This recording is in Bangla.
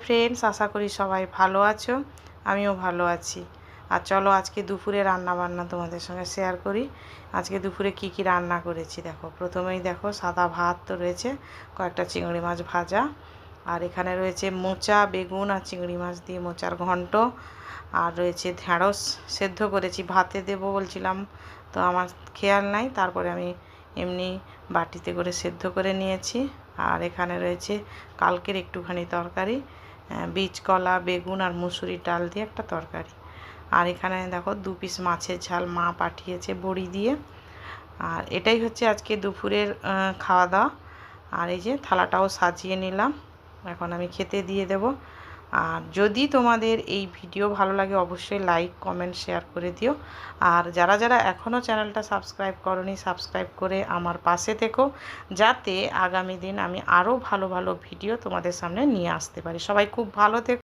ফ্রেন্ডস, আশা করি সবাই ভালো আছো। আমিও ভালো আছি। আর চলো আজকে দুপুরে রান্না বান্না তোমাদের সঙ্গে শেয়ার করি। আজকে দুপুরে কি কি রান্না করেছি দেখো। প্রথমেই দেখো সাদা ভাত তো রয়েছে, কয়েকটা চিংড়ি মাছ ভাজা, আর এখানে রয়েছে মোচা বেগুন আর চিংড়ি মাছ দিয়ে মোচার ঘন্ট, আর রয়েছে ঢ্যাঁড়স সেদ্ধ করেছি, ভাতে দেবো বলছিলাম তো আমার খেয়াল নাই, তারপরে আমি এমনি বাটিতে করে সেদ্ধ করে নিয়েছি। আর এখানে রয়েছে কালকের একটুখানি তরকারি, বীজ কলা বেগুন আর মুসুরির ডাল দিয়ে একটা তরকারি। আর এখানে দেখো 2 পিস মাছের ঝাল মা পাঠিয়েছে বড়ি দিয়ে। আর এটাই হচ্ছে আজকে দুপুরের খাওয়া দাওয়া। আর এই যে থালাটাও সাজিয়ে নিলাম, এখন আমি খেতে দিয়ে দেব। আর যদি তোমাদের এই ভিডিও ভালো লাগে অবশ্যই লাইক কমেন্ট শেয়ার করে দিও। আর যারা যারা এখনও চ্যানেলটা সাবস্ক্রাইব করনি, সাবস্ক্রাইব করে আমার পাশে থেকো, যাতে আগামী দিন আমি আরও ভালো ভালো ভিডিও তোমাদের সামনে নিয়ে আসতে পারি। সবাই খুব ভালো থেকো।